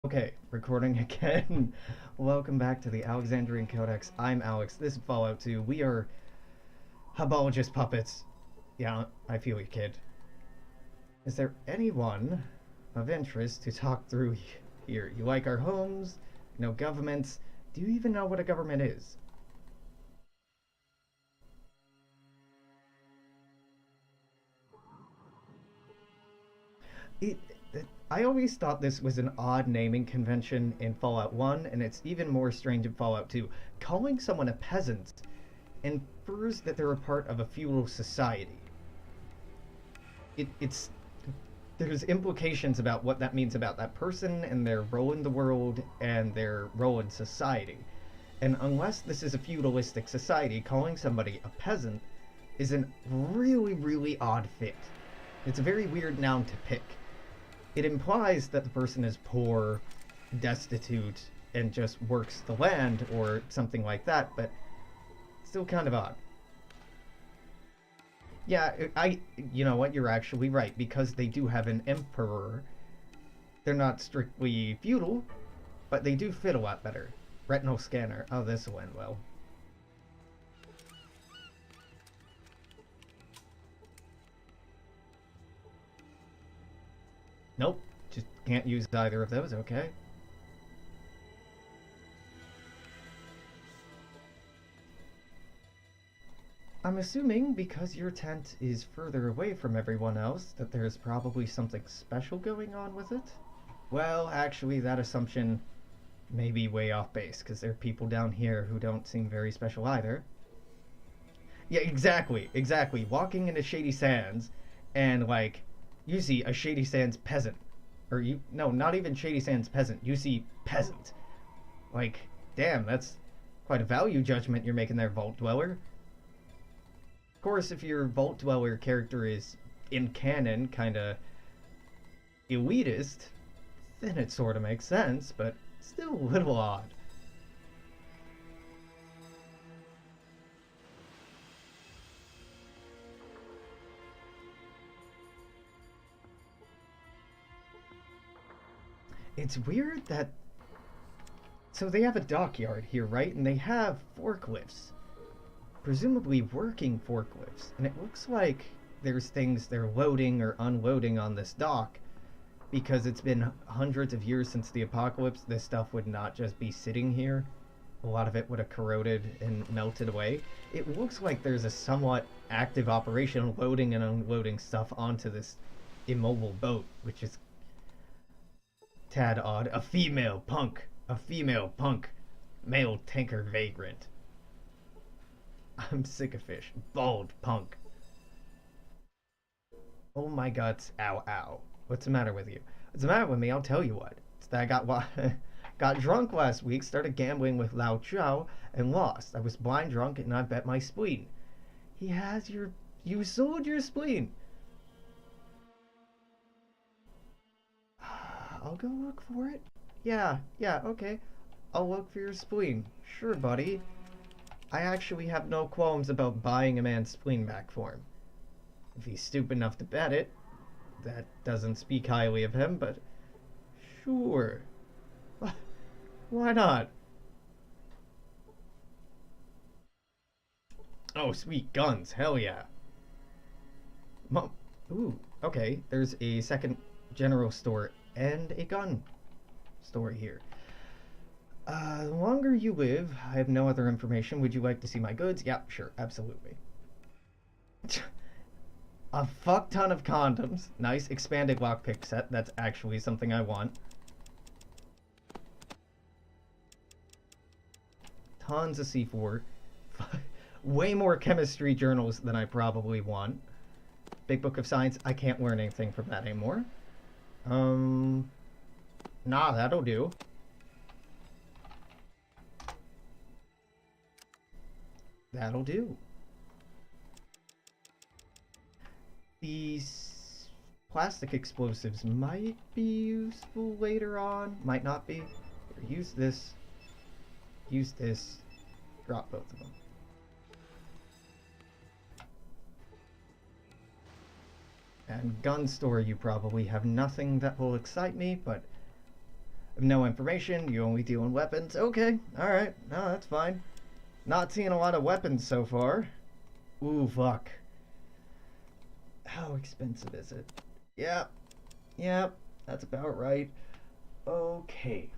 Okay, recording again. Welcome back to the Alexandrian Codex. I'm Alex. This is Fallout 2. We are Habologist puppets. Yeah, I feel you, kid. Is there anyone of interest to talk through here? You like our homes? No governments? Do you even know what a government is? It, I always thought this was an odd naming convention in Fallout 1, and it's even more strange in Fallout 2. Calling someone a peasant infers that they're a part of a feudal society. It's there's implications about what that means about that person and their role in the world and their role in society. And unless this is a feudalistic society, calling somebody a peasant is a really, really odd fit. It's a very weird noun to pick. It implies that the person is poor, destitute, and just works the land or something like that, but still kind of odd. Yeah, you know what, you're actually right, because they do have an emperor. They're not strictly feudal, but they do fit a lot better. Retinal scanner. Oh, this went well. Nope, just can't use either of those, okay. I'm assuming because your tent is further away from everyone else that there's probably something special going on with it? Well, actually, that assumption may be way off base, because there are people down here who don't seem very special either. Yeah, exactly. Walking into Shady Sands, and, like, you see a Shady Sands peasant. Or no, not even Shady Sands peasant. You see peasant. Like, damn, that's quite a value judgment you're making there, Vault Dweller. Of course, if your Vault Dweller character is, in canon, kinda elitist, then it sorta makes sense, but still a little odd. It's weird that... So they have a dockyard here, right? And they have forklifts. Presumably working forklifts. And it looks like there's things they're loading or unloading on this dock, because it's been hundreds of years since the apocalypse. This stuff would not just be sitting here. A lot of it would have corroded and melted away. It looks like there's a somewhat active operation loading and unloading stuff onto this immobile boat, which is tad odd. A female punk. A female punk. Male tanker vagrant. I'm sick of fish. Bald punk. Oh my guts. Ow, ow. What's the matter with you? What's the matter with me? I'll tell you what. It's that I got drunk last week, started gambling with Lao Chow, and lost. I was blind drunk, and I bet my spleen. He has your... You sold your spleen. I'll go look for it. Yeah, okay. I'll look for your spleen. Sure, buddy. I actually have no qualms about buying a man's spleen back for him. If he's stupid enough to bet it, that doesn't speak highly of him, but sure. Why not? Oh, sweet guns. Hell yeah. Mom. Ooh, okay. There's a second general store and a gun store here. The longer you live, I have no other information. Would you like to see my goods? Yeah, sure, absolutely. A fuck ton of condoms. Nice expanded lockpick set. That's actually something I want. Tons of C4. Way more chemistry journals than I probably want. Big Book of Science. I can't learn anything from that anymore. Nah, that'll do. That'll do. These plastic explosives might be useful later on. Might not be. Here, use this. Use this. Drop both of them. And gun store, you probably have nothing that will excite me, but No information, you only deal in weapons. Okay, alright, no, that's fine. Not seeing a lot of weapons so far. Ooh, fuck. How expensive is it? Yep, yep, that's about right. Okay.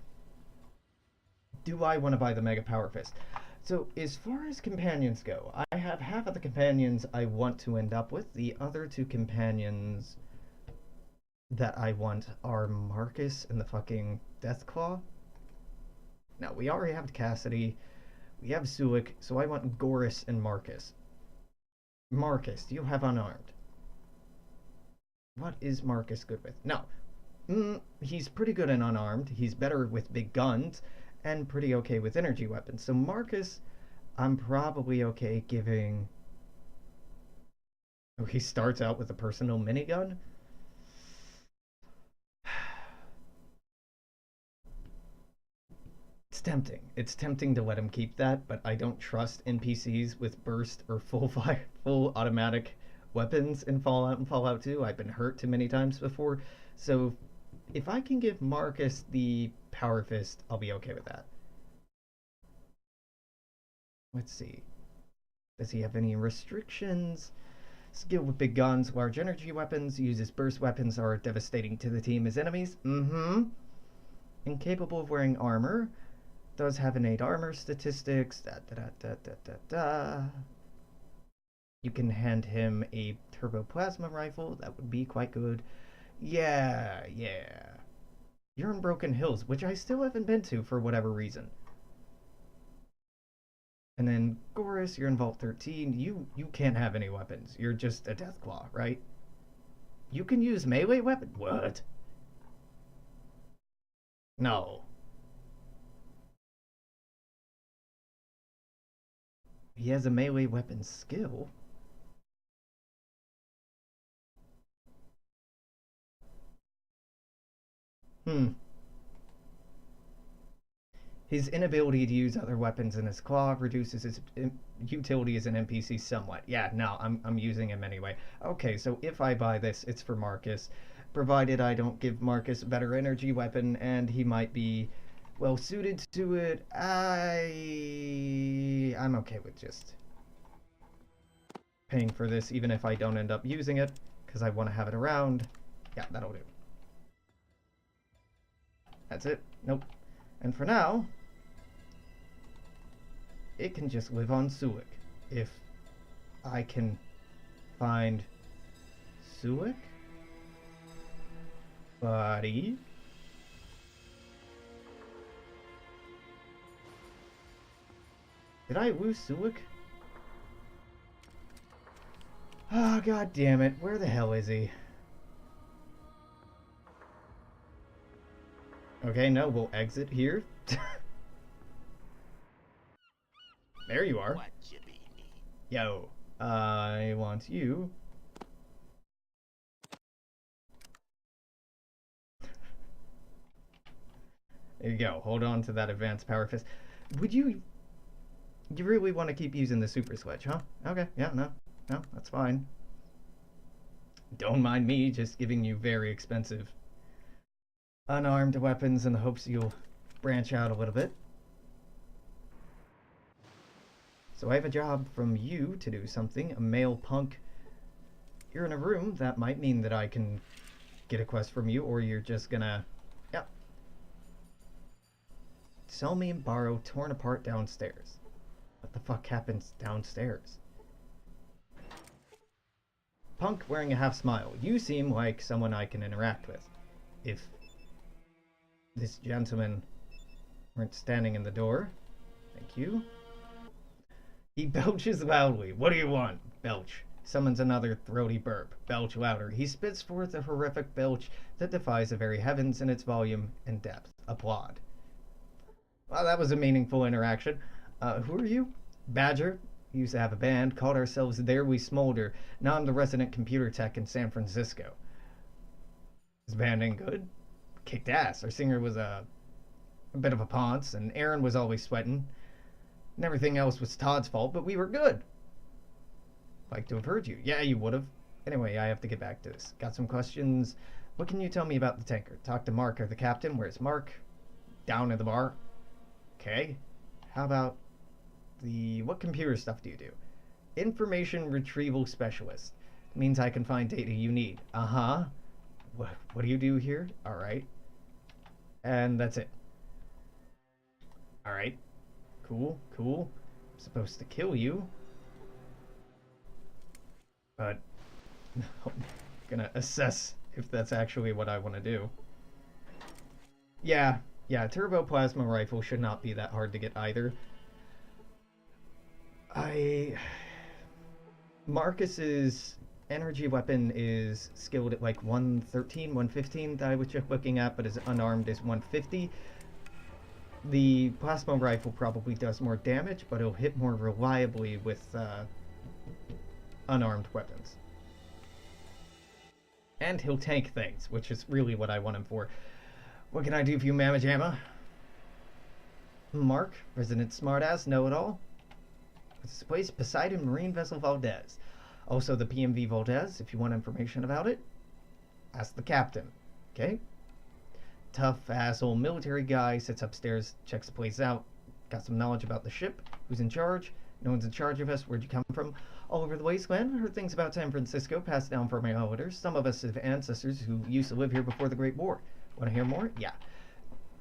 Do I want to buy the Mega Power Fist? So, as far as companions go, I have half of the companions I want to end up with. The other two companions that I want are Marcus and the fucking Deathclaw. Now, we already have Cassidy. We have Sulik, so I want Goris and Marcus. Marcus, do you have unarmed? What is Marcus good with? No. He's pretty good in unarmed. He's better with big guns and pretty okay with energy weapons. So Marcus, I'm probably okay giving... Oh, he starts out with a personal minigun? It's tempting. It's tempting to let him keep that, but I don't trust NPCs with burst or full fire, full automatic weapons in Fallout and Fallout 2. I've been hurt too many times before. So if I can give Marcus the Power Fist, I'll be okay with that. Let's see. Does he have any restrictions? Skill with big guns, large energy weapons, uses burst weapons are devastating to the team as enemies. Incapable of wearing armor. Does have innate armor statistics. You can hand him a turbo plasma rifle. That would be quite good. Yeah. You're in Broken Hills, which I still haven't been to for whatever reason. And then Goris, you're in Vault 13. You can't have any weapons. You're just a Deathclaw, right? You can use melee weapon. What? No. He has a melee weapon skill. His inability to use other weapons in his claw reduces his utility as an NPC somewhat. Yeah, no, I'm using him anyway. Okay, so if I buy this, it's for Marcus, provided I don't give Marcus a better energy weapon, and he might be well suited to it. I'm okay with just paying for this, even if I don't end up using it, because I want to have it around. Yeah, that'll do. That's it. Nope. And for now, it can just live on Sulik. If I can find Sulik? Buddy? Did I lose Sulik? Oh, god damn it. Where the hell is he? Okay, no, we'll exit here. There you are. Yo, I want you. There you go. Hold on to that advanced power fist. Would you... You really want to keep using the super switch, huh? Okay, yeah, no, that's fine. Don't mind me just giving you very expensive unarmed weapons in the hopes you'll branch out a little bit. So I have a job from you to do something. A male punk. You're in a room. That might mean that I can get a quest from you, or you're just gonna... Yeah. Sell me and borrow torn apart downstairs. What the fuck happens downstairs? Punk wearing a half smile. You seem like someone I can interact with. If this gentleman weren't standing in the door. Thank you. He belches loudly. What do you want? Belch. Summons another throaty burp. Belch louder. He spits forth a horrific belch that defies the very heavens in its volume and depth. Applaud. Well, that was a meaningful interaction. Who are you? Badger. We used to have a band. Called ourselves There We Smolder. Now I'm the resident computer tech in San Francisco. This band ain't good. Kicked ass. Our singer was a bit of a ponce, and Aaron was always sweating. And everything else was Todd's fault, but we were good. Like to have heard you. Yeah, you would have. Anyway, I have to get back to this. Got some questions. What can you tell me about the tanker? Talk to Mark or the captain. Where's Mark? Down at the bar. Okay. How about what computer stuff do you do? Information retrieval specialist. Means I can find data you need. Uh-huh. What do you do here? Alright. And that's it. Alright. Cool. I'm supposed to kill you. But I'm gonna assess if that's actually what I want to do. Yeah, turbo plasma rifle should not be that hard to get either. Marcus's energy weapon is skilled at like 113, 115 that I was just looking at, but is unarmed is 150. The plasma rifle probably does more damage, but it'll hit more reliably with unarmed weapons. And he'll tank things, which is really what I want him for. What can I do for you, Mama Jamma? Mark, resident smartass, know-it-all. What's this place? Poseidon Marine Vessel Valdez. Also the PMV Valdez, if you want information about it. Ask the captain. Okay? Tough asshole military guy, sits upstairs, checks the place out. Got some knowledge about the ship. Who's in charge? No one's in charge of us. Where'd you come from? All over the wasteland. Heard things about San Francisco passed down from our elders. Some of us have ancestors who used to live here before the Great War. Want to hear more? Yeah.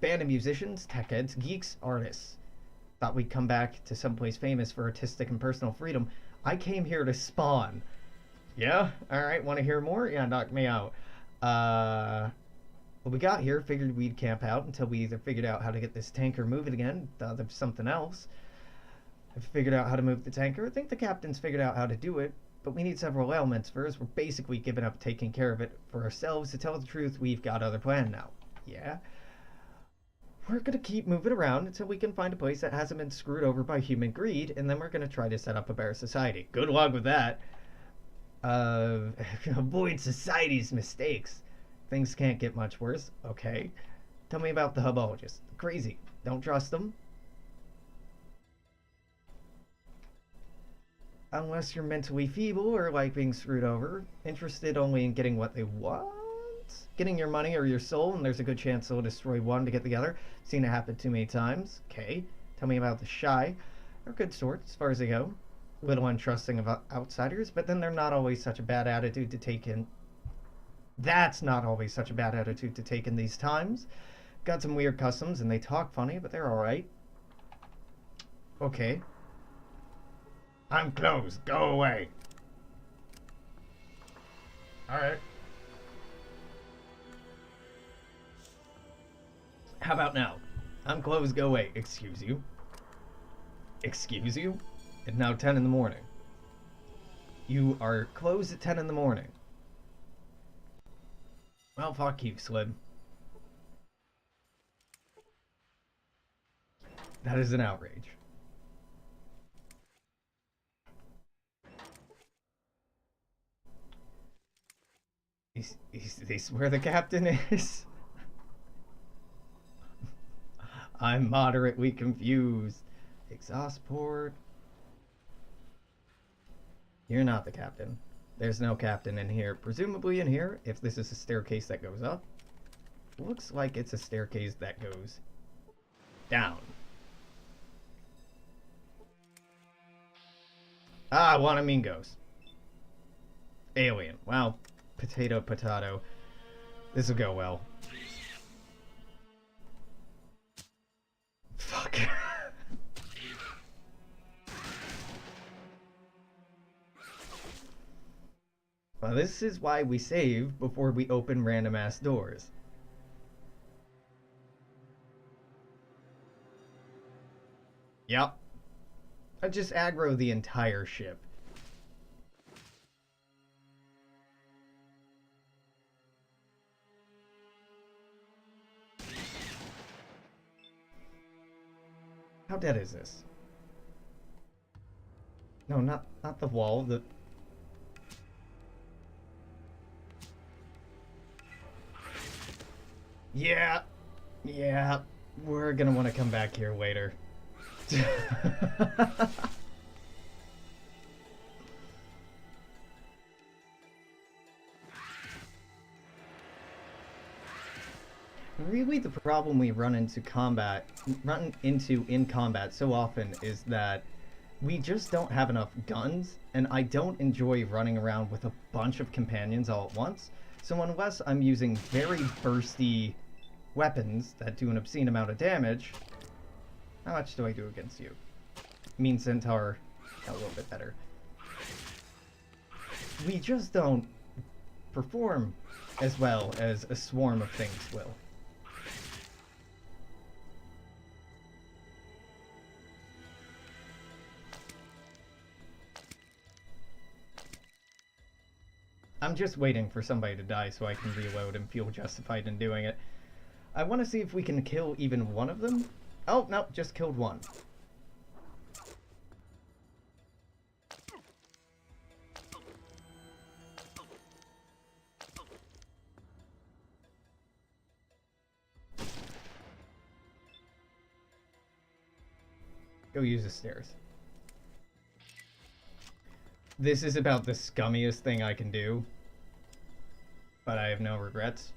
Band of musicians, tech heads, geeks, artists. Thought we'd come back to someplace famous for artistic and personal freedom. I came here to spawn. Yeah? Alright, want to hear more? Yeah, knock me out. Well, we got here, figured we'd camp out until we either figured out how to get this tanker moving again, thought of something else. I figured out how to move the tanker. I think the captain's figured out how to do it, but we need several elements first. We're basically giving up taking care of it for ourselves. To tell the truth, we've got other plan now. Yeah? We're gonna keep moving around until we can find a place that hasn't been screwed over by human greed, and then we're gonna try to set up a better society. Good luck with that. Avoid society's mistakes. Things can't get much worse. Okay. Tell me about the hubologist. Crazy. Don't trust them. Unless you're mentally feeble or like being screwed over. Interested only in getting what they want. Getting your money or your soul, and there's a good chance they'll destroy one to get the other. Seen it happen too many times. Okay. Tell me about the shy. They're a good sort as far as they go. Little untrusting of outsiders, but then they're not always such a bad attitude to take in. That's not always such a bad attitude to take in these times. Got some weird customs, and they talk funny, but they're alright. Okay. I'm closed. Go away. Alright. How about now? I'm closed. Go away. Excuse you. Excuse you? It's now 10 in the morning. You are closed at 10 in the morning. Well, fuck you, Slim. That is an outrage. Is this where the captain is? I'm moderately confused. Exhaust port. You're not the captain. There's no captain in here. Presumably in here, if this is a staircase that goes up, looks like it's a staircase that goes down. Ah, Wanamingos. Alien. Wow. Potato, potato. This will go well. Fuck. Well, this is why we save before we open random ass doors. Yep. I just aggro the entire ship. How dead is this? No, not the wall, the... Yeah, we're gonna want to come back here later. really the problem we run into in combat so often is that we just don't have enough guns, and I don't enjoy running around with a bunch of companions all at once. So unless I'm using very bursty weapons that do an obscene amount of damage, how much do I do against you? Mean Centaur, a little bit better. We just don't perform as well as a swarm of things will. I'm just waiting for somebody to die so I can reload and feel justified in doing it. I want to see if we can kill even one of them. Oh, no, just killed one. Go use the stairs. This is about the scummiest thing I can do, but I have no regrets.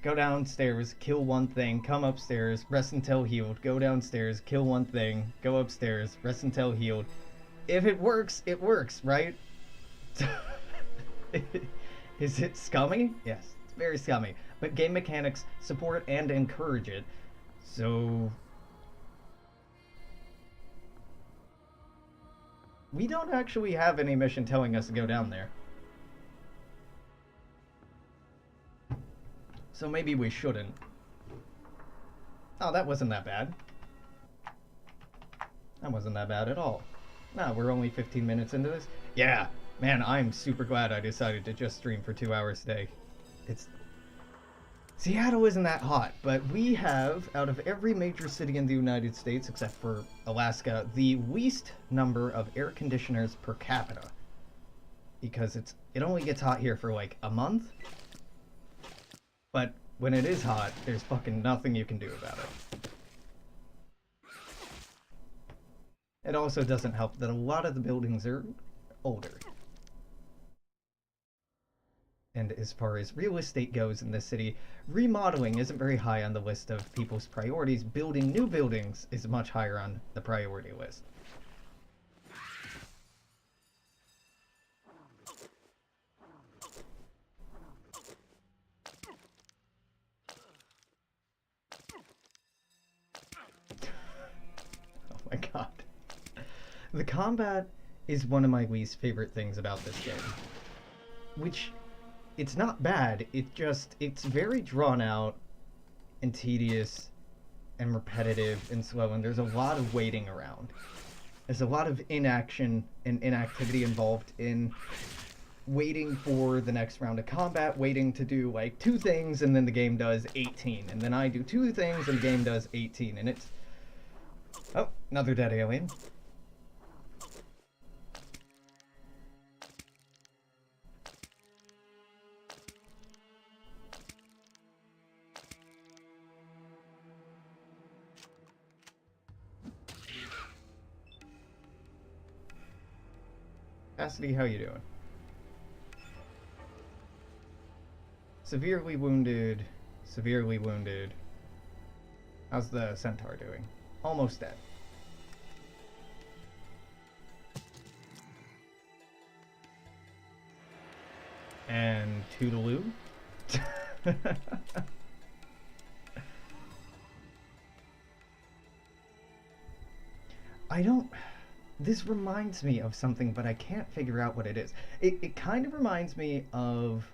Go downstairs, kill one thing, come upstairs, rest until healed, go downstairs, kill one thing, go upstairs, rest until healed. If it works, right? Is it scummy? Yes, it's very scummy. But game mechanics support and encourage it, so... we don't actually have any mission telling us to go down there. So maybe we shouldn't. Oh, that wasn't that bad. That wasn't that bad at all. No, we're only 15 minutes into this. Yeah, man, I'm super glad I decided to just stream for 2 hours today. Seattle isn't that hot, but we have, out of every major city in the United States, except for Alaska, the least number of air conditioners per capita. Because it only gets hot here for like a month. But when it is hot, there's fucking nothing you can do about it. It also doesn't help that a lot of the buildings are older. And as far as real estate goes in this city, remodeling isn't very high on the list of people's priorities. Building new buildings is much higher on the priority list. Oh my god. The combat is one of my least favorite things about this game. Which... it's not bad, it's very drawn out and tedious and repetitive and slow, and there's a lot of waiting around. There's a lot of inaction and inactivity involved in waiting for the next round of combat, waiting to do like 2 things and then the game does 18, and then I do 2 things and the game does 18, and it's... oh, another dead alien. Cassidy, how you doing? Severely wounded. Severely wounded. How's the centaur doing? Almost dead. And Toodaloo. I don't... this reminds me of something, but I can't figure out what it is. It kind of reminds me of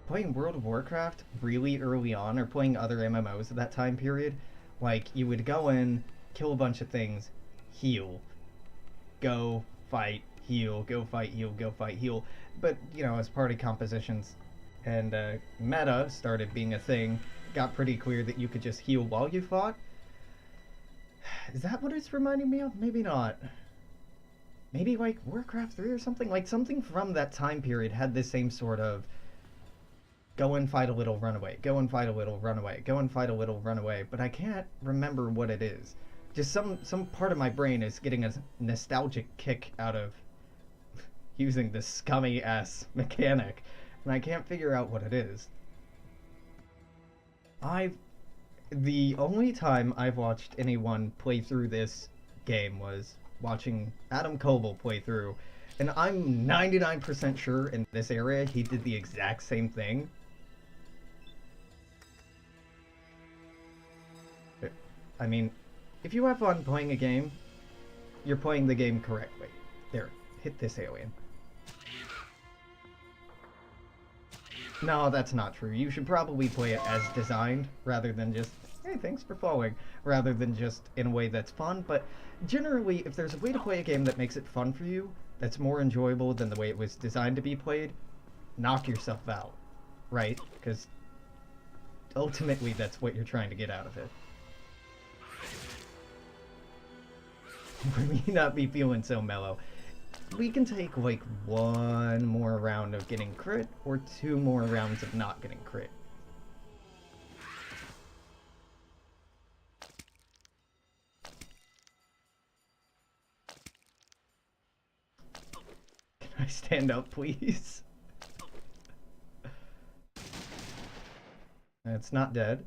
playing World of Warcraft really early on, or playing other MMOs at that time period. Like, you would go in, kill a bunch of things, heal, go fight, heal, go fight, heal, go fight, heal. But, you know, as party compositions and meta started being a thing, it got pretty clear that you could just heal while you fought. Is that what it's reminding me of? Maybe not. Maybe like Warcraft 3 or something? Like something from that time period had this same sort of go and fight a little, run away, go and fight a little, run away, go and fight a little, run away, but I can't remember what it is. Just some part of my brain is getting a nostalgic kick out of using this scummy ass mechanic, and I can't figure out what it is. The only time I've watched anyone play through this game was watching Adam Koval play through, and I'm 99% sure in this area he did the exact same thing. I mean, if you have fun playing a game, you're playing the game correctly. There, hit this alien. No, that's not true. You should probably play it as designed, rather than just, hey, thanks for following, rather than just in a way that's fun. But generally, if there's a way to play a game that makes it fun for you, that's more enjoyable than the way it was designed to be played, knock yourself out, right? Because ultimately, that's what you're trying to get out of it. For me not be feeling so mellow. We can take like one more round of getting crit or 2 more rounds of not getting crit. Can I stand up, please? It's not dead.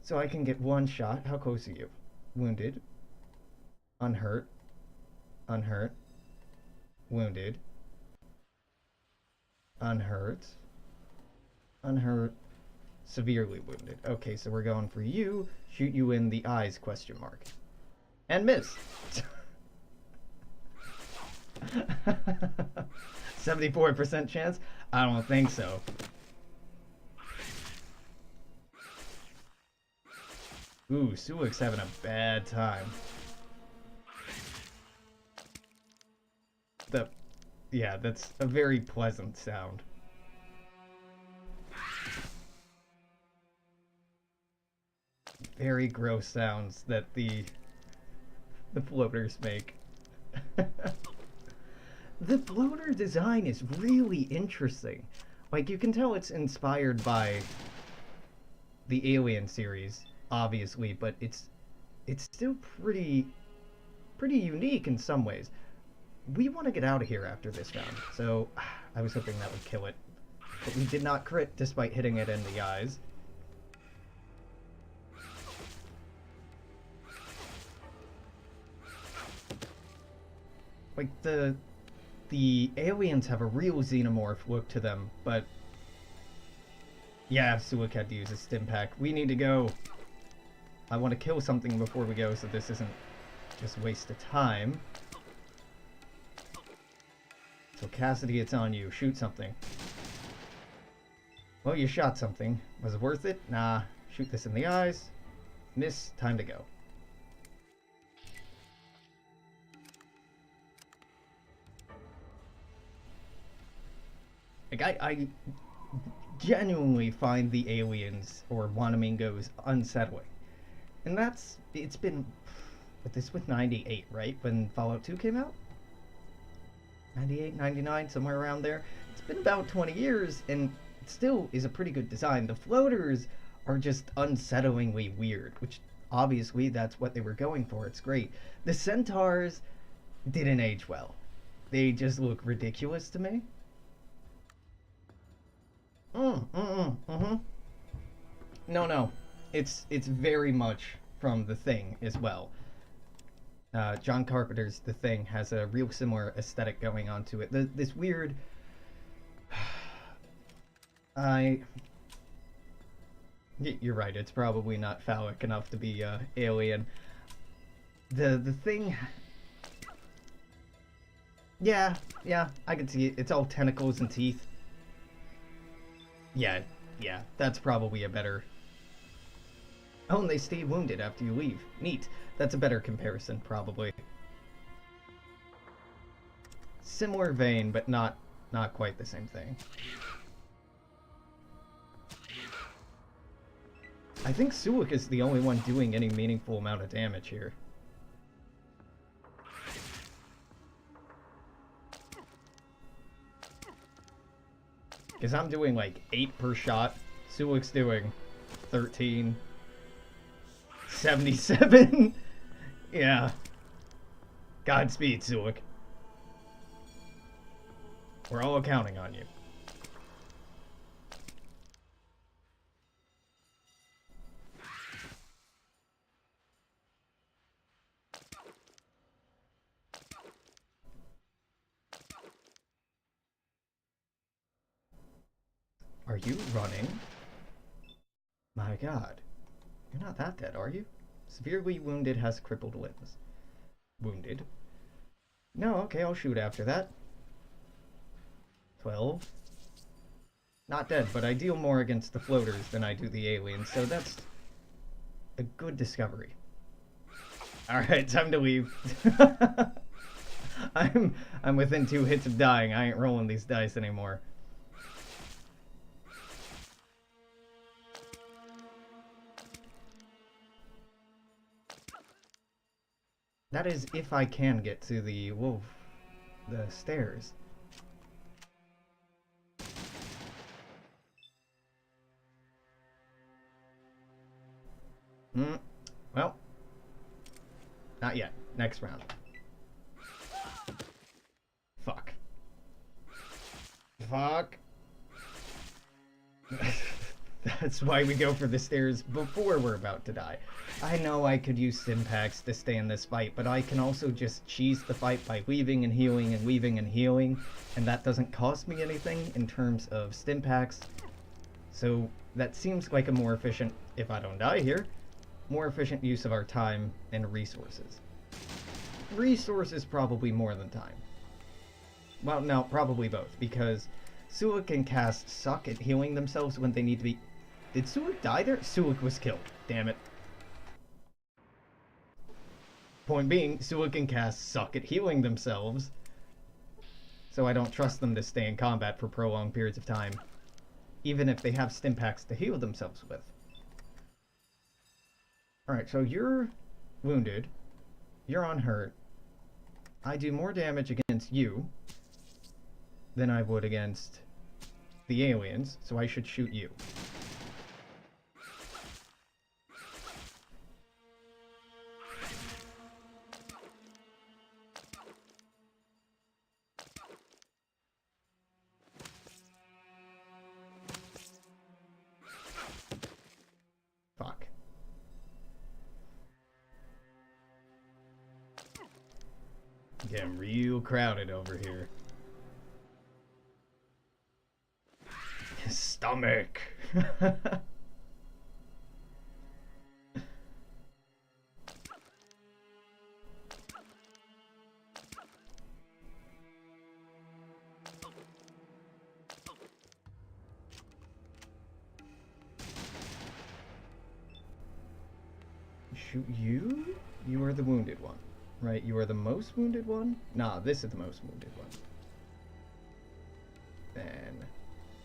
So I can get 1 shot. How close are you? Wounded. Unhurt. Unhurt. Wounded. Unhurt. Unhurt. Severely wounded. Okay, so we're going for you. Shoot you in the eyes, question mark. And miss. 74% chance? I don't think so. Ooh, Sulik's having a bad time. Yeah, that's a very pleasant sound. Very gross sounds that the floaters make. The floater design is really interesting. Like, you can tell it's inspired by the Alien series, obviously, but it's still pretty unique in some ways. We want to get out of here after this round, so I was hoping that would kill it. But we did not crit despite hitting it in the eyes. Like, the aliens have a real xenomorph look to them, but yeah, Sulik had to use a stim pack. We need to go. I want to kill something before we go, so this isn't just waste of time. So Cassidy, it's on you. Shoot something. Well, you shot something. Was it worth it? Nah. Shoot this in the eyes. Miss. Time to go. Like, I genuinely find the aliens, or Wanamingos, unsettling. And it's been, but this was 98, right? When Fallout 2 came out? 98, 99, somewhere around there. It's been about 20 years, and it still is a pretty good design. The floaters are just unsettlingly weird, which obviously that's what they were going for. It's great. The centaurs didn't age well. They just look ridiculous to me. No. It's very much from The Thing as well. John Carpenter's The Thing has a real similar aesthetic going on to it. This weird... You're right, it's probably not phallic enough to be alien. The Thing... Yeah, I can see it. It's all tentacles and teeth. Yeah, that's probably a better... Oh, and they stay wounded after you leave. Neat. That's a better comparison, probably. Similar vein, but not quite the same thing. I think Sulik is the only one doing any meaningful amount of damage here. Because I'm doing like 8 per shot. Sulik's doing 13. 77. Yeah. Godspeed, Sulik. We're all counting on you. Are you running? My god. You're not that dead, are you? Severely wounded, has crippled limbs. Wounded. No, okay, I'll shoot after that. 12. Not dead, but I deal more against the floaters than I do the aliens, so that's a good discovery. Alright, time to leave. I'm within 2 hits of dying. I ain't rolling these dice anymore. That is if I can get to the stairs. Well, not yet. Next round. Fuck. Fuck. That's why we go for the stairs before we're about to die. I know I could use Stimpaks to stay in this fight, but I can also just cheese the fight by leaving and healing and leaving and healing, and that doesn't cost me anything in terms of Stimpaks. So that seems like a more efficient, if I don't die here, more efficient use of our time and resources. Resources probably more than time. Well, no, probably both, because Sulik and Cass suck at healing themselves when they need to be... Did Sulik die there? Sulik was killed. Damn it. Point being, Sulik and Cass suck at healing themselves, so I don't trust them to stay in combat for prolonged periods of time, even if they have Stimpaks to heal themselves with. Alright, so you're wounded. You're unhurt. I do more damage against you than I would against the aliens, so I should shoot you. Fuck. Getting real crowded over here. His stomach. Shoot you? You are the wounded one. Right, you are the most wounded one? Nah, this is the most wounded one. Then,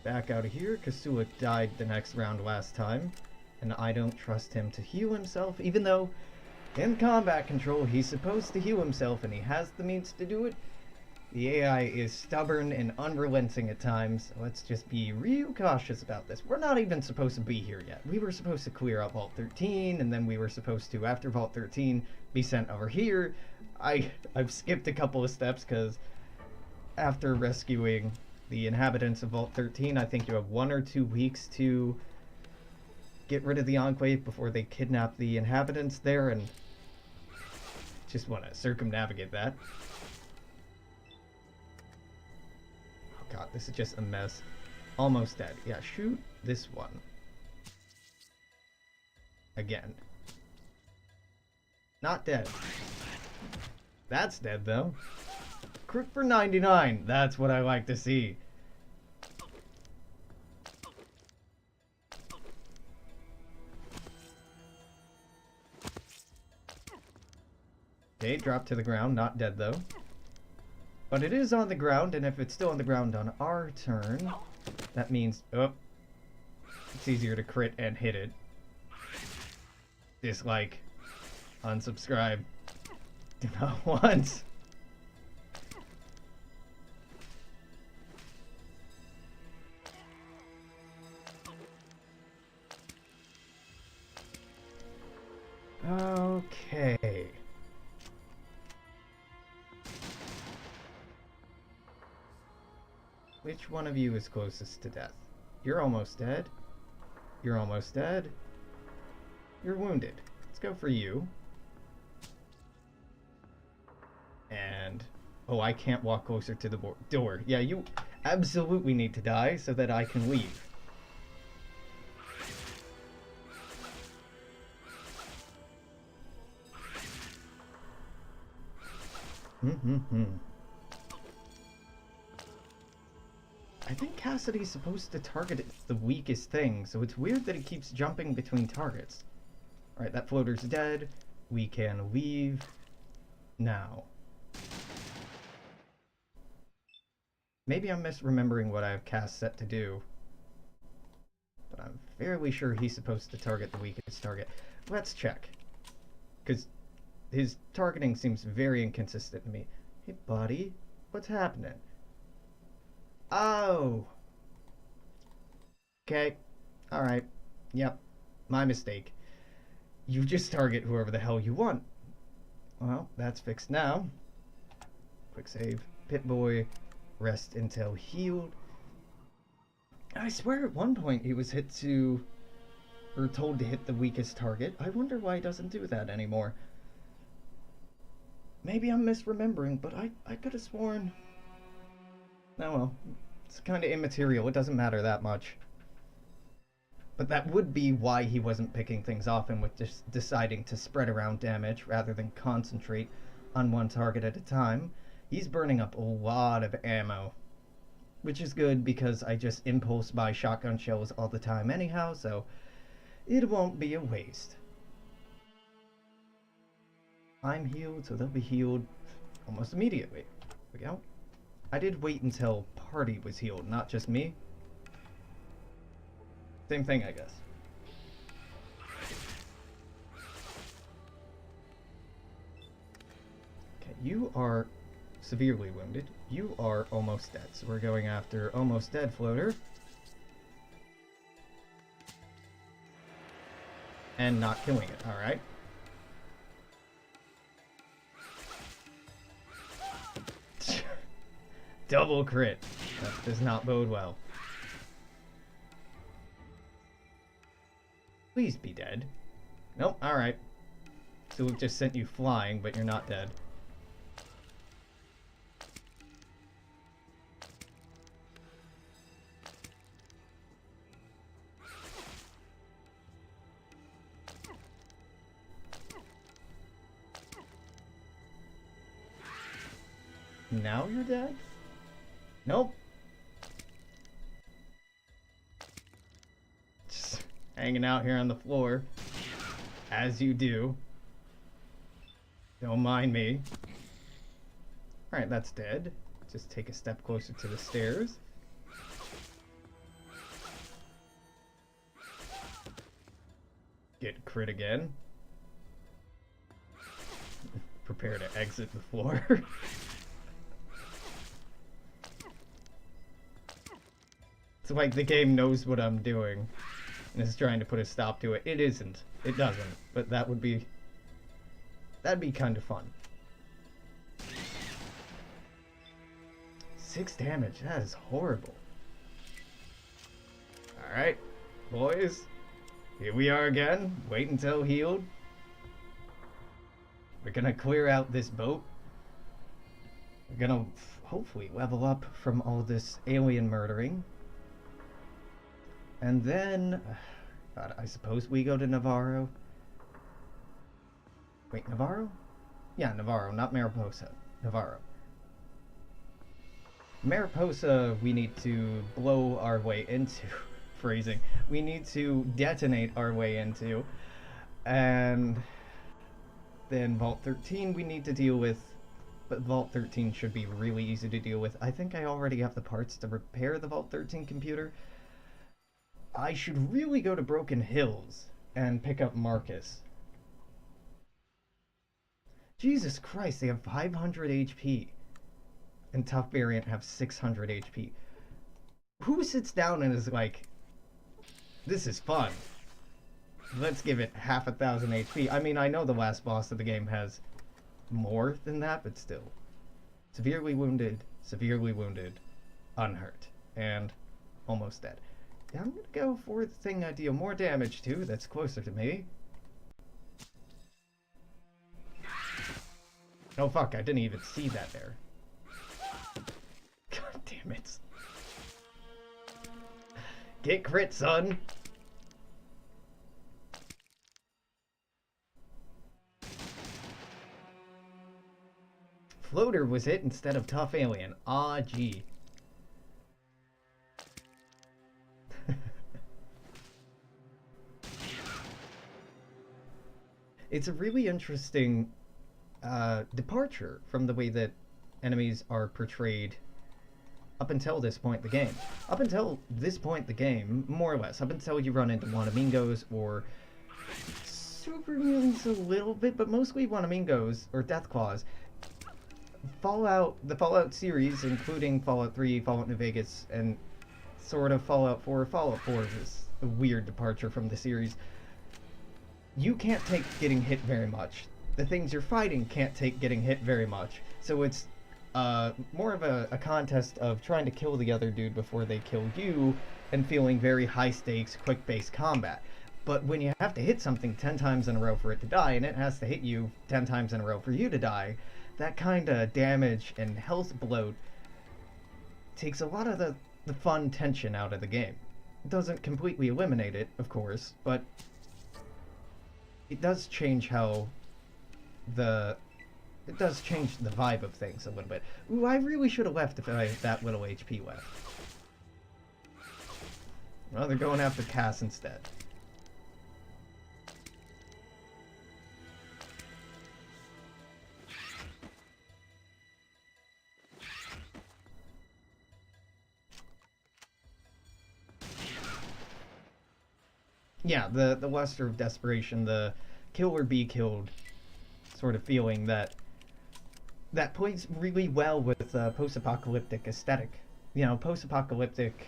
back out of here, because Sulik died the next round last time, and I don't trust him to heal himself, even though, in combat control, he's supposed to heal himself, and he has the means to do it. The AI is stubborn and unrelenting at times, so let's just be real cautious about this. We're not even supposed to be here yet. We were supposed to clear out Vault 13, and then we were supposed to, after Vault 13, be sent over here. I've skipped a couple of steps, because after rescuing the inhabitants of Vault 13, I think you have 1 or 2 weeks to get rid of the Enclave before they kidnap the inhabitants there, and just want to circumnavigate that. God, this is just a mess. Almost dead. Yeah, shoot this one. Again. Not dead. That's dead, though. Crit for 99. That's what I like to see. Okay, drop to the ground. Not dead, though. But it is on the ground, and if it's still on the ground on our turn, that means, oh, it's easier to crit and hit it. Dislike. Unsubscribe. Do not want. Okay. Which one of you is closest to death? You're almost dead. You're almost dead. You're wounded. Let's go for you. And... oh, I can't walk closer to the door. Yeah, you absolutely need to die so that I can leave. Mm-hmm. I think Cassidy's supposed to target the weakest thing, so it's weird that he keeps jumping between targets. Alright, that floater's dead. We can leave now. Maybe I'm misremembering what I have Cass set to do. But I'm fairly sure he's supposed to target the weakest target. Let's check. Because his targeting seems very inconsistent to me. Hey, buddy. What's happening? Oh! Okay. Alright. Yep. My mistake. You just target whoever the hell you want. Well, that's fixed now. Quick save. Pip-Boy. Rest until healed. I swear at one point he was hit to... or told to hit the weakest target. I wonder why he doesn't do that anymore. Maybe I'm misremembering, but I could have sworn... Oh well. It's kind of immaterial. It doesn't matter that much. But that would be why he wasn't picking things off and with just deciding to spread around damage rather than concentrate on one target at a time. He's burning up a lot of ammo. Which is good because I just impulse buy shotgun shells all the time anyhow, so it won't be a waste. I'm healed, so they'll be healed almost immediately. There we go. I did wait until party was healed, not just me. Same thing, I guess. Okay, you are severely wounded. You are almost dead, so we're going after almost dead floater. And not killing it, alright. Double crit. That does not bode well. Please be dead. Nope, alright. So we've just sent you flying, but you're not dead. Now you're dead? Nope. Just hanging out here on the floor. As you do. Don't mind me. Alright, that's dead. Just take a step closer to the stairs. Get crit again. Prepare to exit the floor. It's like the game knows what I'm doing and is trying to put a stop to it. It isn't. It doesn't. But that would be... that'd be kind of fun. 6 damage. That is horrible. Alright, boys. Here we are again. Wait until healed. We're gonna clear out this boat. We're gonna hopefully level up from all this alien murdering. And then, God, I suppose we go to Navarro. Wait, Navarro? Yeah, Navarro, not Mariposa. Navarro. Mariposa, we need to blow our way into. Phrasing. We need to detonate our way into. And then Vault 13 we need to deal with. But Vault 13 should be really easy to deal with. I think I already have the parts to repair the Vault 13 computer. I should really go to Broken Hills and pick up Marcus. Jesus Christ, they have 500 HP. And Tough Variant have 600 HP. Who sits down and is like, this is fun. Let's give it half 1,000 HP. I mean, I know the last boss of the game has more than that, but still. Severely wounded, unhurt, and almost dead. Yeah, I'm gonna go for the thing I deal more damage to that's closer to me. Oh fuck, I didn't even see that there. God damn it. Get crit, son! floater was it instead of tough alien. Ah, gee. It's a really interesting departure from the way that enemies are portrayed up until this point in the game. Up until this point in the game, more or less, up until you run into Wanamingos or super mutants a little bit, but mostly Wanamingos or Deathclaws. The Fallout series, including Fallout 3, Fallout New Vegas, and sort of Fallout 4. Fallout 4 is a weird departure from the series. You can't take getting hit very much. The things you're fighting can't take getting hit very much. So it's more of a contest of trying to kill the other dude before they kill you, and feeling very high stakes, quick based combat. But when you have to hit something 10 times in a row for it to die, and it has to hit you 10 times in a row for you to die, that kind of damage and health bloat takes a lot of the fun tension out of the game. It doesn't completely eliminate it, of course, but it does change it does change the vibe of things a little bit. Ooh, I really should have left if I had that little HP left. Well, they're going after Cass instead. Yeah, the luster of desperation, the kill or be killed sort of feeling that plays really well with post-apocalyptic aesthetic. You know, post-apocalyptic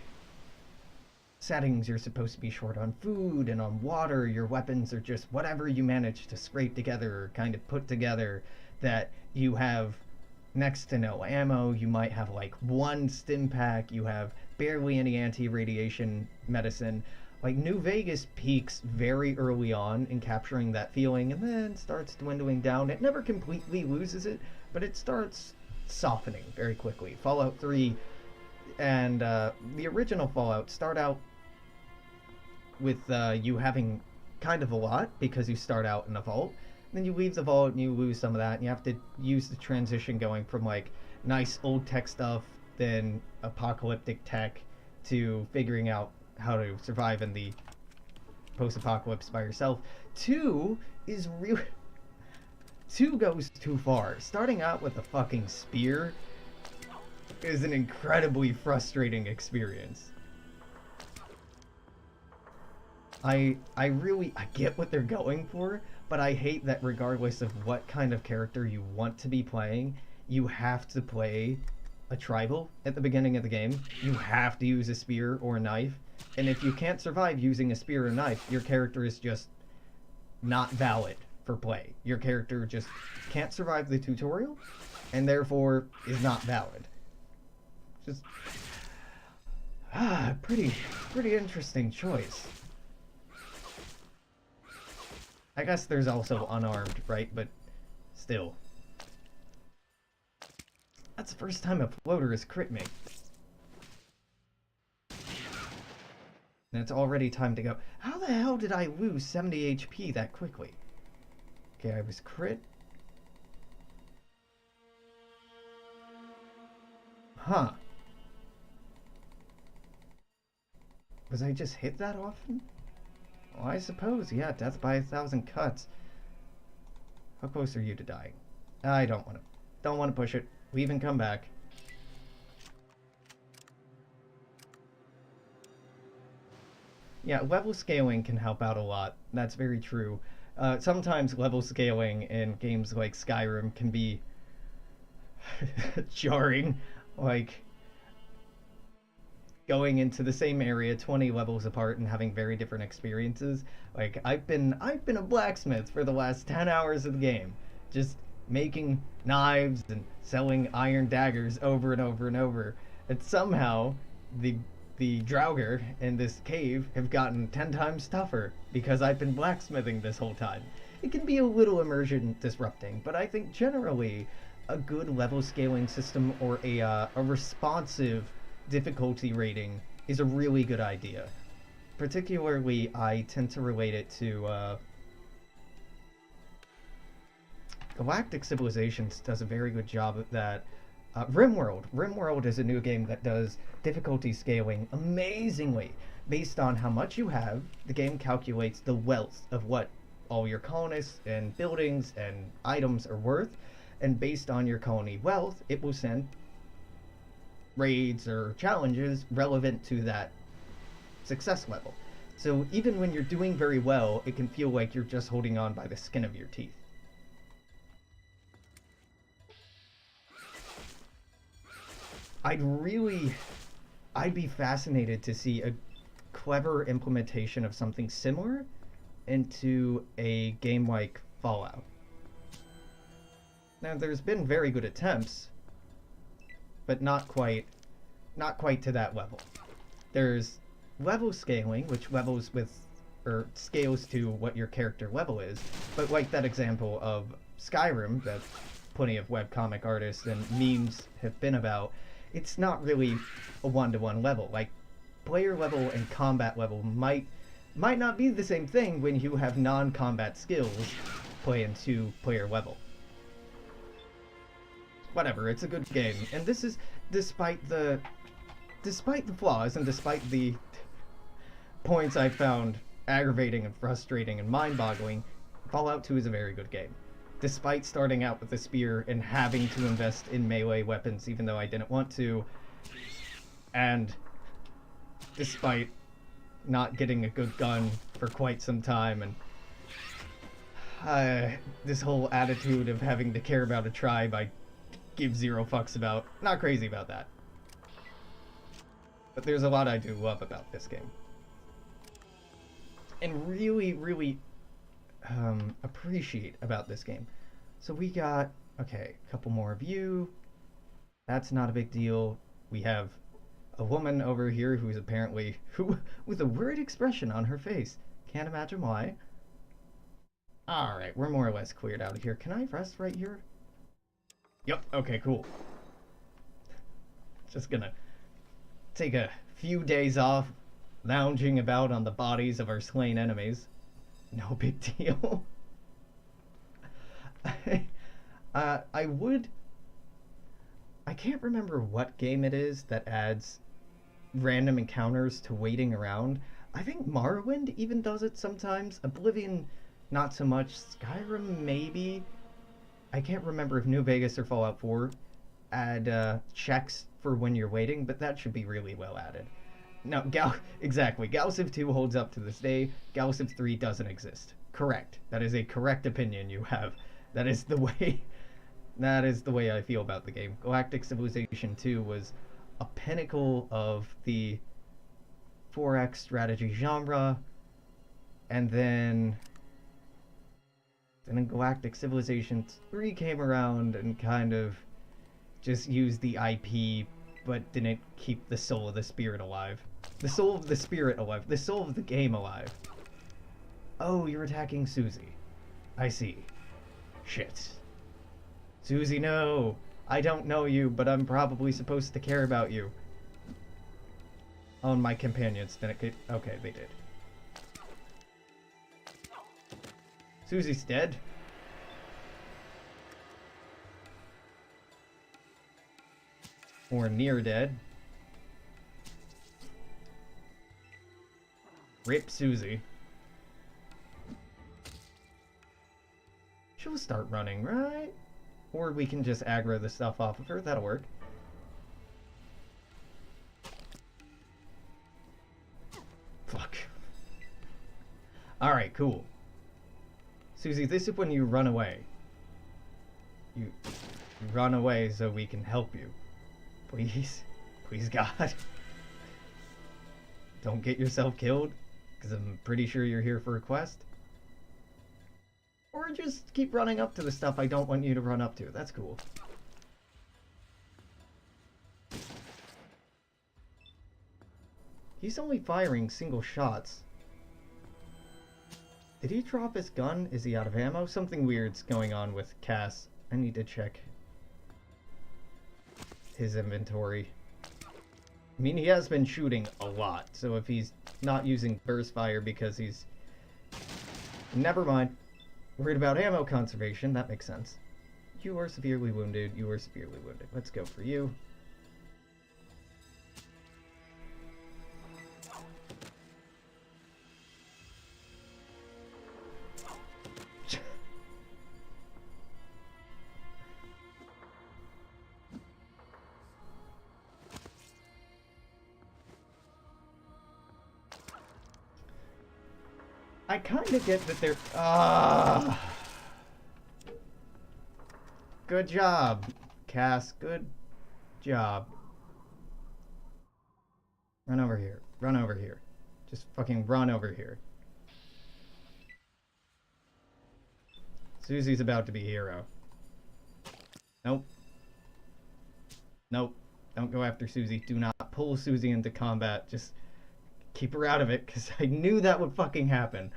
settings, you're supposed to be short on food and on water. Your weapons are just whatever you manage to scrape together or kind of put together, that you have next to no ammo. You might have like one stim pack. You have barely any anti-radiation medicine. Like, New Vegas peaks very early on in capturing that feeling and then starts dwindling down. It never completely loses it, but it starts softening very quickly. Fallout 3 and the original Fallout start out with you having kind of a lot because you start out in a vault. Then you leave the vault and you lose some of that, and you have to use the transition going from like nice old tech stuff, then apocalyptic tech, to figuring out how to survive in the post-apocalypse by yourself. 2 goes too far. Starting out with a fucking spear is an incredibly frustrating experience. I get what they're going for, but I hate that regardless of what kind of character you want to be playing, you have to play a tribal at the beginning of the game. You have to use a spear or a knife. And if you can't survive using a spear or knife, your character is just not valid for play. Your character just can't survive the tutorial, and therefore is not valid. Just pretty interesting choice. I guess there's also unarmed, right? But still. That's the first time a floater has crit me. And it's already time to go. How the hell did I lose 70 HP that quickly? Okay, I was crit. Huh. Was I just hit that often? Well, I suppose, yeah, death by 1,000 cuts. How close are you to dying? I don't want to push it. Leave and come back. Yeah, level scaling can help out a lot. That's very true. Sometimes level scaling in games like Skyrim can be jarring. Like, going into the same area 20 levels apart and having very different experiences. Like, I've been a blacksmith for the last 10 hours of the game, just making knives and selling iron daggers over and over and over. And somehow the Draugr in this cave have gotten 10 times tougher because I've been blacksmithing this whole time. It can be a little immersion disrupting, but I think generally a good level scaling system or a responsive difficulty rating is a really good idea. Particularly, I tend to relate it to Galactic Civilizations does a very good job of that. RimWorld is a new game that does difficulty scaling amazingly. Based on how much you have, the game calculates the wealth of what all your colonists and buildings and items are worth, and based on your colony wealth, it will send raids or challenges relevant to that success level. So even when you're doing very well, it can feel like you're just holding on by the skin of your teeth. I'd be fascinated to see a clever implementation of something similar into a game like Fallout. Now, there's been very good attempts, but not quite to that level. There's level scaling, which levels with, or scales to what your character level is, but like that example of Skyrim that plenty of webcomic artists and memes have been about, it's not really a one-to-one level. Like, player level and combat level might not be the same thing when you have non-combat skills playing two-player level. Whatever, it's a good game, and this is despite the flaws and despite the points I found aggravating and frustrating and mind-boggling. Fallout 2 is a very good game. Despite starting out with a spear and having to invest in melee weapons even though I didn't want to, and despite not getting a good gun for quite some time, and this whole attitude of having to care about a tribe I give zero fucks about. Not crazy about that. But there's a lot I do love about this game. And really appreciate about this game. So we got, okay, a couple more of you. That's not a big deal. We have a woman over here who's apparently, with a weird expression on her face. Can't imagine why. Alright, we're more or less cleared out of here. Can I rest right here? Yep, okay, cool. Just gonna take a few days off, lounging about on the bodies of our slain enemies. No big deal. I can't remember what game it is that adds random encounters to waiting around. I think Morrowind even does it sometimes. Oblivion, not so much. Skyrim, maybe. I can't remember if New Vegas or Fallout 4 add checks for when you're waiting, but that should be really well added. No, exactly. Galciv 2 holds up to this day. Galciv 3 doesn't exist. Correct. That is a correct opinion you have. That is the way I feel about the game. Galactic Civilization 2 was a pinnacle of the 4X strategy genre, and then Galactic Civilization 3 came around and kind of just used the IP, but didn't keep the soul of the spirit alive. The soul of the spirit alive. The soul of the game alive. Oh, you're attacking Susie. I see. Shit. Susie, no! I don't know you, but I'm probably supposed to care about you. Oh, my companions didn't get... Okay, they did. Susie's dead. Or near dead. Rip Susie. She'll start running, right? Or we can just aggro the stuff off of her. That'll work. Fuck. Alright, cool. Susie, this is when you run away. You run away so we can help you. Please. Please, God. Don't get yourself killed, because I'm pretty sure you're here for a quest. Or just keep running up to the stuff I don't want you to run up to. That's cool. He's only firing single shots. Did he drop his gun? Is he out of ammo? Something weird's going on with Cass. I need to check his inventory. I mean, he has been shooting a lot, so if he's not using burst fire because he's... Never mind. Worried about ammo conservation, that makes sense. You are severely wounded. You are severely wounded. Let's go for you. I kind of get that they're... Good job, Cass. Good job. Run over here. Run over here. Just fucking run over here. Susie's about to be hero. Nope. Nope. Don't go after Susie. Do not pull Susie into combat. Just keep her out of it, because I knew that would fucking happen.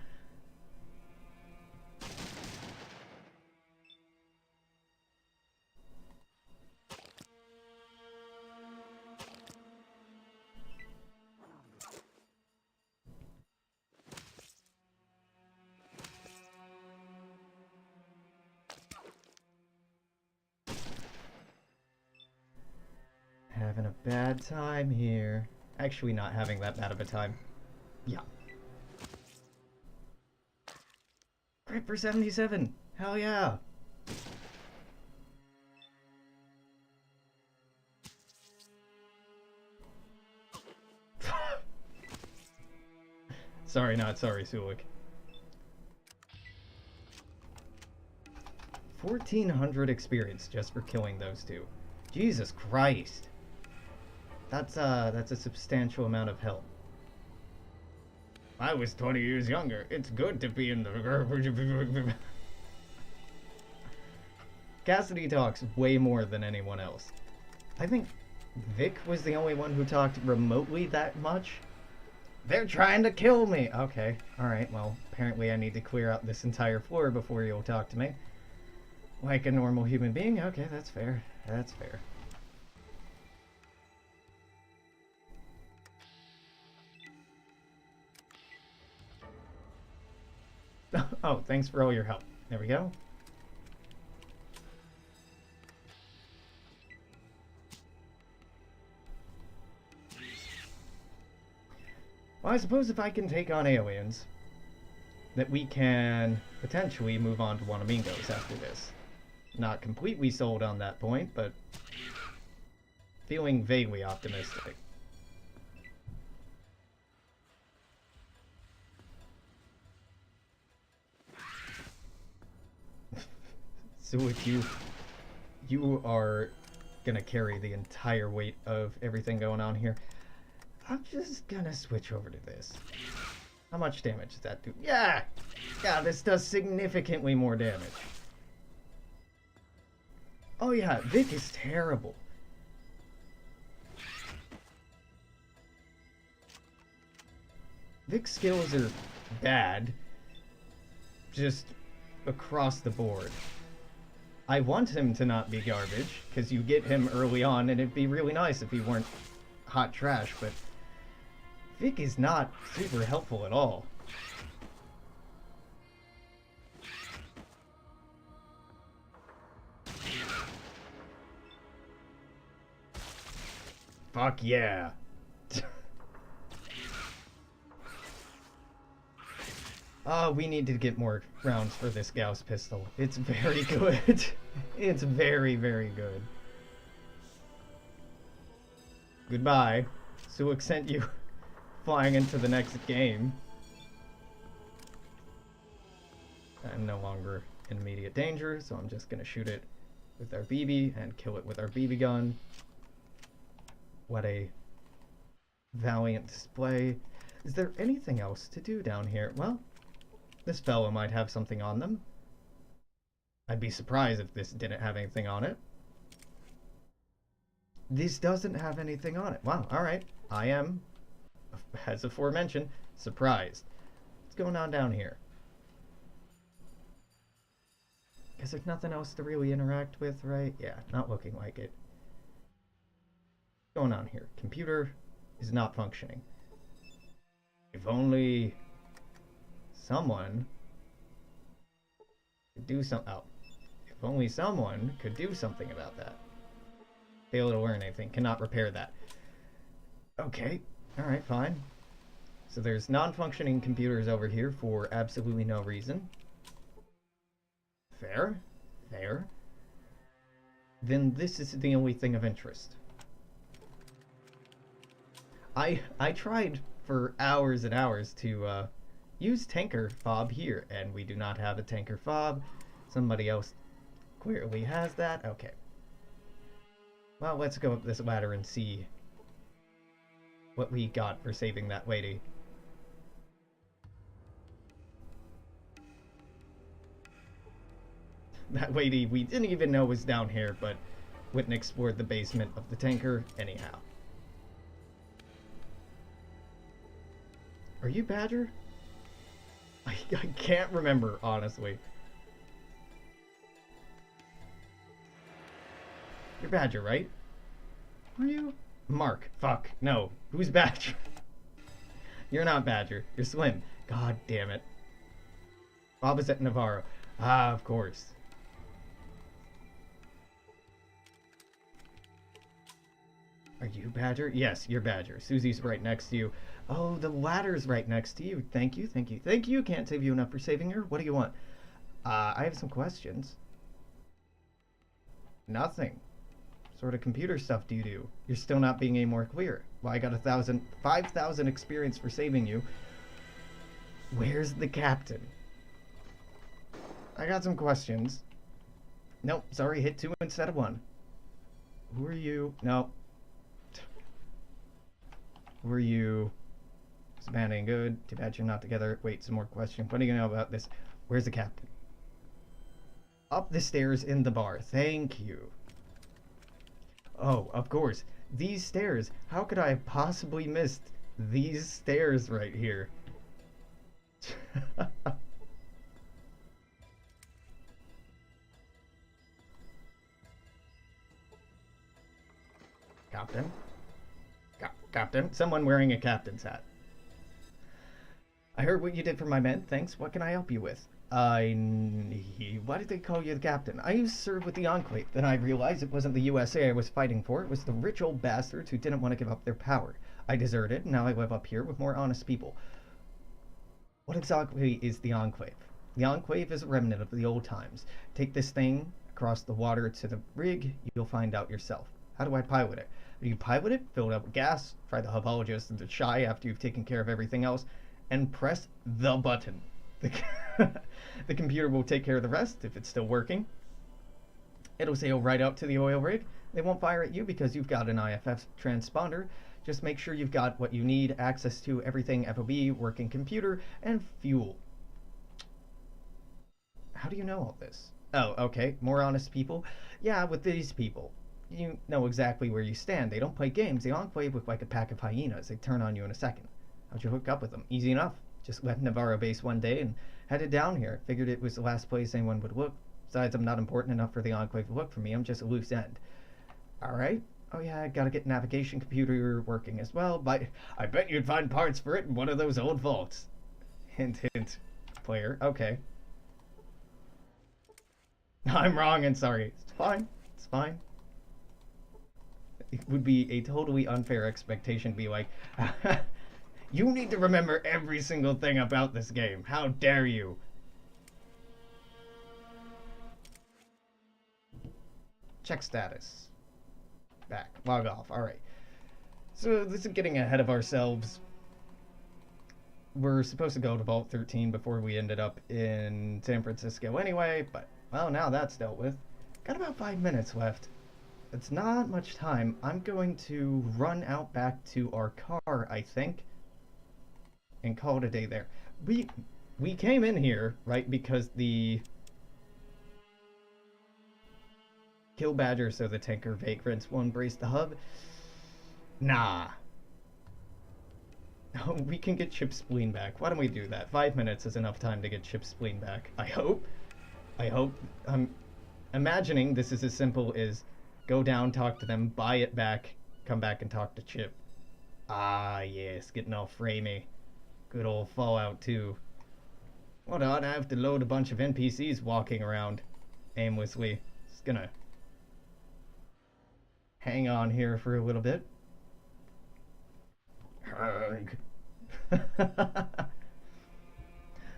Having a bad time here. Actually not having that bad of a time. Yeah. Crit for 77! Hell yeah! Sorry, not sorry, Sulik. 1,400 experience just for killing those two. Jesus Christ. That's a substantial amount of help. I was 20 years younger. It's good to be in the... Cassidy talks way more than anyone else. I think Vic was the only one who talked remotely that much. They're trying to kill me! Okay, alright, well, apparently I need to clear out this entire floor before you'll talk to me. Like a normal human being? Okay, that's fair. That's fair. Oh, thanks for all your help. There we go. Well, I suppose if I can take on aliens, that we can potentially move on to Wanamingos after this. Not completely sold on that point, but feeling vaguely optimistic. So if you are gonna carry the entire weight of everything going on here, I'm just gonna switch over to this. How much damage does that do? Yeah! Yeah, this does significantly more damage. Oh yeah, Vic is terrible. Vic's skills are bad. Just across the board. I want him to not be garbage, because you get him early on, and it'd be really nice if he weren't hot trash, but Vic is not super helpful at all. Fuck yeah. Oh, we need to get more rounds for this Gauss pistol. It's very good. It's very, very good. Goodbye. Sulik sent you flying into the next game. I'm no longer in immediate danger, so I'm just gonna shoot it with our BB and kill it with our BB gun. What a valiant display. Is there anything else to do down here? Well, this fellow might have something on them. I'd be surprised if this didn't have anything on it. This doesn't have anything on it. Wow, alright. I am, as aforementioned, surprised. What's going on down here? Guess there's nothing else to really interact with, right? Yeah, not looking like it. What's going on here? Computer is not functioning. If only someone could do something. Oh. If If only someone could do something about that. Fail to learn anything. Cannot repair that. Okay. Alright, fine. So there's non-functioning computers over here for absolutely no reason. Fair. Fair. Then this is the only thing of interest. I tried for hours and hours to use tanker fob here, and we do not have a tanker fob. Somebody else clearly has that. Okay. Well, let's go up this ladder and see what we got for saving that lady. That lady we didn't even know was down here, but went and explored the basement of the tanker anyhow. Are you Badger? I can't remember, honestly. You're Badger, right? Are you? Mark. Fuck. No. Who's Badger? You're not Badger. You're Slim. God damn it. Opposite Navarro. Ah, of course. Are you Badger? Yes, you're Badger. Susie's right next to you. Oh, the ladder's right next to you. Thank you, thank you, thank you. Can't save you enough for saving her. What do you want? I have some questions. Nothing. What sort of computer stuff do you do? You're still not being any more clear. Well, I got 5,000 experience for saving you. Where's the captain? I got some questions. Nope, sorry, hit 2 instead of 1. Who are you? No. Who are you? This band ain't good. Too bad you're not together. Wait, some more questions. What do you know about this? Where's the captain? Up the stairs in the bar. Thank you. Oh, of course. These stairs. How could I have possibly missed these stairs right here? Captain? Captain? Someone wearing a captain's hat. I heard what you did for my men. Thanks. What can I help you with? Why did they call you the captain? I used to serve with the Enclave. Then I realized it wasn't the USA I was fighting for. It was the rich old bastards who didn't want to give up their power. I deserted, and now I live up here with more honest people. What exactly is the Enclave? The Enclave is a remnant of the old times. Take this thing across the water to the rig. You'll find out yourself. How do I pilot it? You pilot it, fill it up with gas, try the hubologist into shy after you've taken care of everything else, and press the button. The computer will take care of the rest if it's still working. It'll sail right out to the oil rig. They won't fire at you because you've got an IFF transponder. Just make sure you've got what you need, access to everything FOB, working computer, and fuel. How do you know all this? Oh, okay, more honest people. Yeah, with these people. You know exactly where you stand. They don't play games. The Enclave look like a pack of hyenas. They turn on you in a second. How'd you hook up with them? Easy enough. Just left Navarro base one day and headed down here. Figured it was the last place anyone would look. Besides, I'm not important enough for the Enclave to look for me. I'm just a loose end. Alright. Oh yeah, I gotta get navigation computer working as well, but I bet you'd find parts for it in one of those old vaults. Hint, hint. Player. Okay. I'm wrong and sorry. It's fine. It's fine. It would be a totally unfair expectation to be like, you need to remember every single thing about this game. How dare you? Check status. Back. Log off. Alright. So this is getting ahead of ourselves. We're supposed to go to Vault 13 before we ended up in San Francisco anyway, but, well, now that's dealt with. Got about 5 minutes left. It's not much time. I'm going to run out back to our car, I think, and call it a day there. We came in here, right, because the kill Badger so the tanker vagrants will embrace the hub. Nah. Oh, we can get Chip's spleen back. Why don't we do that? 5 minutes is enough time to get Chip's spleen back. I hope. I'm imagining this is as simple as go down, talk to them, buy it back, come back and talk to Chip. Ah, yes, getting all framey. Good old Fallout 2. Hold on, I have to load a bunch of NPCs walking around. aimlessly. Just gonna hang on here for a little bit.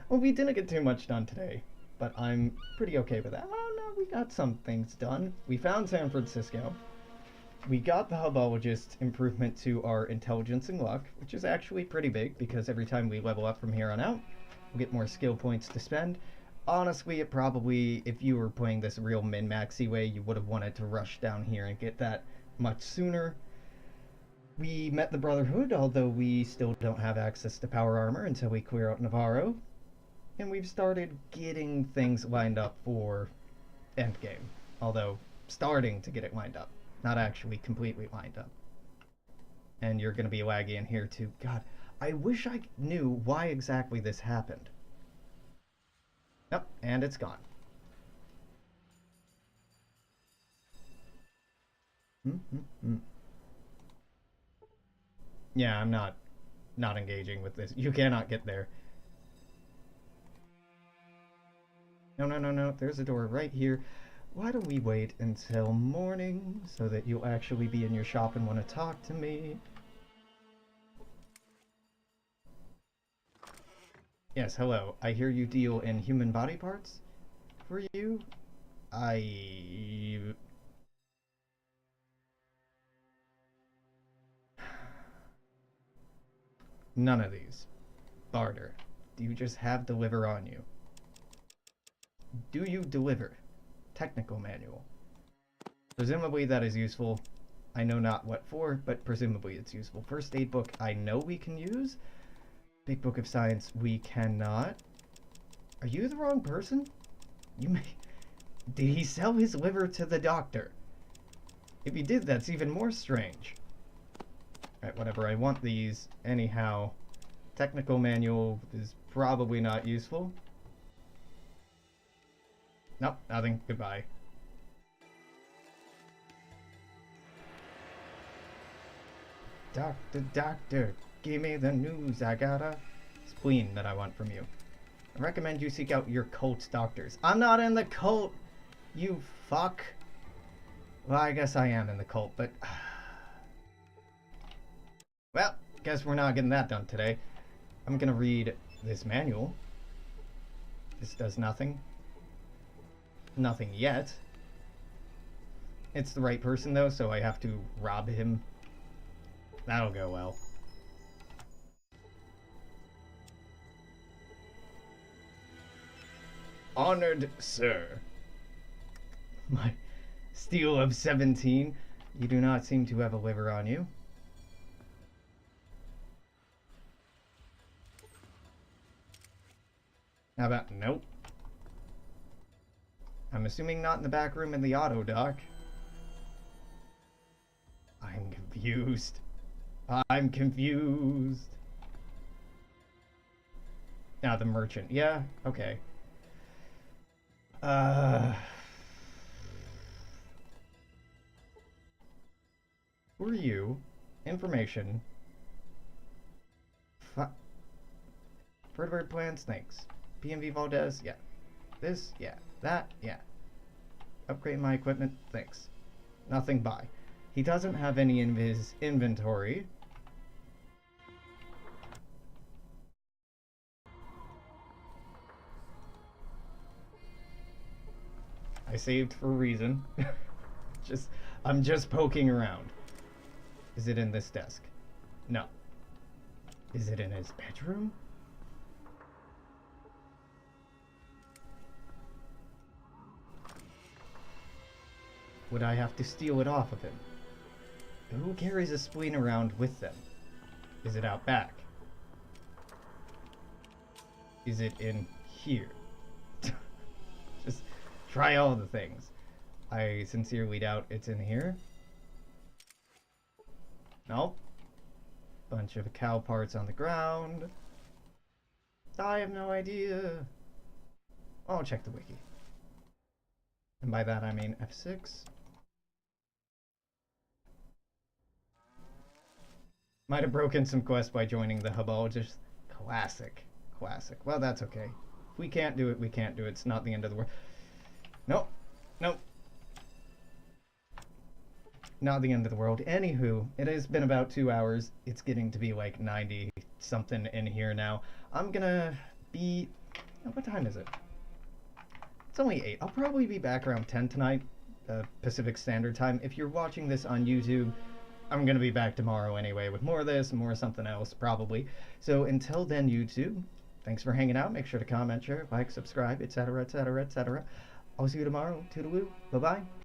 Well, we didn't get too much done today, but I'm pretty okay with that. Oh no, we got some things done. We found San Francisco. We got the hubologist improvement to our intelligence and luck, which is actually pretty big because every time we level up from here on out, we'll get more skill points to spend. Honestly, it probably, if you were playing this real min-maxy way, you would have wanted to rush down here and get that much sooner. We met the Brotherhood, although we still don't have access to power armor until we clear out Navarro. And we've started getting things lined up for Endgame. Although, starting to get it lined up. Not actually completely lined up. And you're going to be laggy in here too. God, I wish I knew why exactly this happened. Yep, and it's gone. Yeah, I'm not engaging with this. You cannot get there. No. There's a door right here. Why don't we wait until morning so that you'll actually be in your shop and want to talk to me? Yes, hello. I hear you deal in human body parts? For you? None of these. Barter. Do you just have deliver on you? Do you deliver? Technical manual. Presumably that is useful. I know not what for, but presumably it's useful. First aid book I know we can use. Big book of science we cannot. Are you the wrong person? You may... Did he sell his liver to the doctor? If he did, that's even more strange. Alright, whatever. I want these anyhow. Technical manual is probably not useful. Nope, nothing. Goodbye. Doctor, give me the news. I got a spleen that I want from you. I recommend you seek out your cult's doctors. I'm not in the cult, you fuck. Well, I guess I am in the cult, but... Well, guess we're not getting that done today. I'm gonna read this manual. This does nothing. Nothing yet. It's the right person though, so I have to rob him. That'll go well. Honored sir. My steel of 17. You do not seem to have a liver on you. How about nope? I'm assuming not in the back room in the auto dock. I'm confused. I'm confused. Now the merchant. Yeah, okay. Who are you? Information. Vertebrate plant snakes. PMV Valdez, yeah. This, yeah. That, yeah. Upgrade my equipment, thanks. Nothing buy. He doesn't have any in his inventory. I saved for a reason. I'm just poking around. Is it in this desk? No. Is it in his bedroom? Would I have to steal it off of him? Who carries a spleen around with them? Is it out back? Is it in here? Just try all the things. I sincerely doubt it's in here. Nope. Bunch of cow parts on the ground. I have no idea. I'll check the wiki. And by that I mean F6. Might have broken some quests by joining the hubologist. Classic. Classic. Well, that's okay. If we can't do it, we can't do it. It's not the end of the world. Nope. Nope. Not the end of the world. Anywho, it has been about 2 hours. It's getting to be like 90 something in here now. I'm gonna be. What time is it? It's only 8. I'll probably be back around 10 tonight, Pacific Standard Time. If you're watching this on YouTube, I'm gonna be back tomorrow anyway with more of this and more of something else, probably. So until then, YouTube, thanks for hanging out. Make sure to comment, share, like, subscribe, etc., etc., etc. I'll see you tomorrow. Toodaloo. Bye-bye.